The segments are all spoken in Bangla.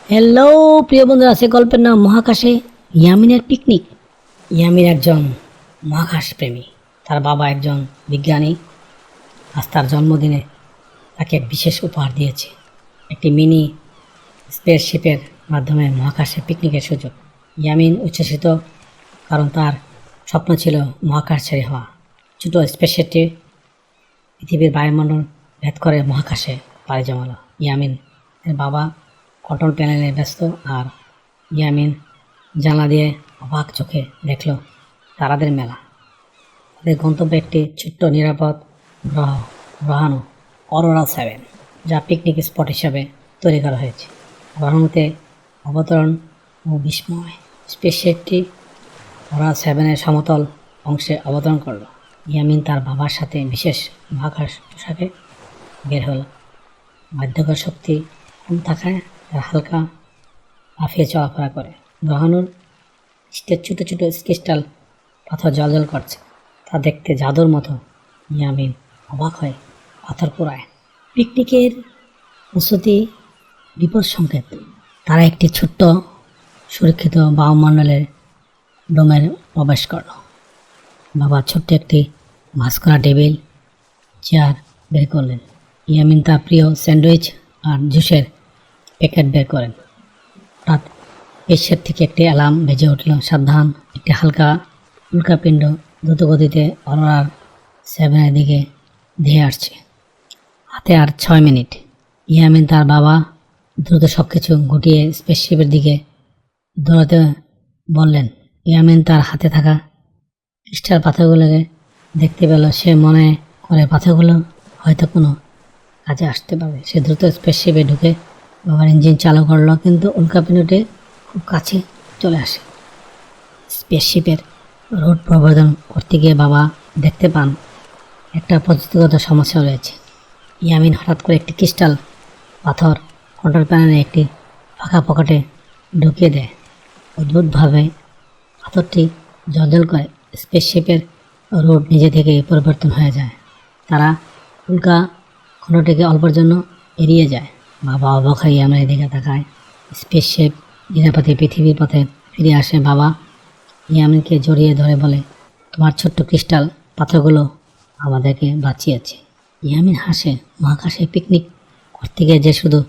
হ্যালো প্রিয় বন্ধুরা, আছে গল্পের নাম মহাকাশে ইয়ামিনের পিকনিক। ইয়ামিন একজন মহাকাশ প্রেমী। তার বাবা একজন বিজ্ঞানী। আজ তার জন্মদিনে তাকে এক বিশেষ উপহার দিয়েছে, একটি মিনি স্পেসশিপের মাধ্যমে মহাকাশে পিকনিকের সুযোগ। ইয়ামিন উচ্ছ্বসিত, কারণ তার স্বপ্ন ছিল মহাকাশচারী হওয়া। ছোট স্পেসশিপটি পৃথিবীর বায়ুমণ্ডল ভেদ করে মহাকাশে পাড়ি জমালো। ইয়ামিন এর বাবা কন্ট্রোল প্যানেলে ব্যস্ত, আর ইয়ামিন জানলা দিয়ে অবাক চোখে দেখল তারাদের মেলা। তাদের গন্তব্যে একটি ছোট্ট নিরাপদ গ্রহ, গ্রহাণু অরোরা 7, যা পিকনিক স্পট হিসাবে তৈরি করা হয়েছে। গ্রহাণুতে অবতরণ ও বিস্ময়। স্পেসশিপটি অরোরা 7-এর সমতল অংশে অবতরণ করল। ইয়ামিন তার বাবার সাথে বিশেষ মহাকাশ পোশাকে বের হল। বাধ্যকর শক্তি কম থাকায় তারা হালকা লাফিয়ে চলাফেরা করে। গ্রহাণুর ছোট ছোট ক্রিস্টাল পাথর জ্বলজ্বল করছে, তা দেখতে জাদুর মতো। ইয়ামিন অবাক হয় পাথর পোড়ায়। পিকনিকের প্রস্তুতি বিপদ সংকেত। তারা একটি ছোট্ট সুরক্ষিত বায়ুমণ্ডলের ডোমের প্রবেশ করল। বাবা ছোট্ট একটি ভাঁজ করা টেবিল চেয়ার বের করলেন। ইয়ামিন তার প্রিয় স্যান্ডউইচ আর জুসের প্যাকেট বের করেন। হঠাৎ পেশের থেকে একটি অ্যালার্ম বেজে উঠল। সাবধান, একটি হালকা উল্কাপিণ্ড দ্রুতগতিতে অরোরার 7-এর দিকে ধেয়ে আসছে। হাতে আর 6 মিনিট। ইয়ামিন তার বাবা দ্রুত সব কিছু গুটিয়ে স্পেসশিপের দিকে দৌড়াতে বললেন। ইয়ামিন তার হাতে থাকা ক্রিস্টাল পাথরগুলোকে দেখতে পেল। সে মনে করে পাথরগুলো হয়তো কোনো কাজে আসতে পারবে। সে দ্রুত স্পেসশিপে ঢুকে বাবার ইঞ্জিন চালু করলো, কিন্তু উল্কাপিণ্ডটি খুব কাছে চলে আসে। স্পেসশিপের রোড প্রবর্তন করতে গিয়ে বাবা দেখতে পান একটা প্রযুক্তিগত সমস্যা রয়েছে। ইয়ামিন হঠাৎ করে একটি ক্রিস্টাল পাথর কন্ট্রোল প্যানেলে একটি ফাঁকা পকেটে ঢুকিয়ে দেয়। অদ্ভুতভাবে পাথরটি জ্বলজ্বল করে। স্পেসশিপের রোড নিজে থেকে পরিবর্তন হয়ে যায়। তারা উল্কা খণ্ডটিকে অল্পের জন্য এড়িয়ে যায়। বাবা অবাক হয়ে ইয়ামিনের দিকে তাকায়। স্পেসশিপ নিরাপদে পৃথিবীর পথে ফিরে আসে। বাবা ইয়ামিনকে জড়িয়ে ধরে বলে, তোমার ছোট্ট ক্রিস্টাল পাথরগুলো আমাদেরকে বাঁচিয়েছে। ইয়ামিন হাসে। মহাকাশে পিকনিক করতে গিয়ে যে শুধু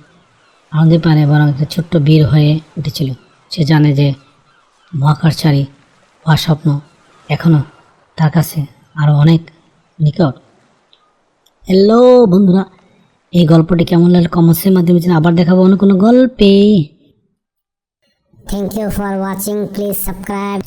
আনন্দ পায় বরং একটা ছোট্ট বীর হয়ে উঠেছিল। সে জানে যে মহাকাশচারী হওয়ার স্বপ্ন এখনও তার কাছে আরও অনেক নিকট। হ্যালো বন্ধুরা, এই গল্পটি কেমন লাগলো কমেন্টসের মাধ্যমে আবার দেখাবো অন্য কোনো গল্পে। Thank you for watching. Please subscribe.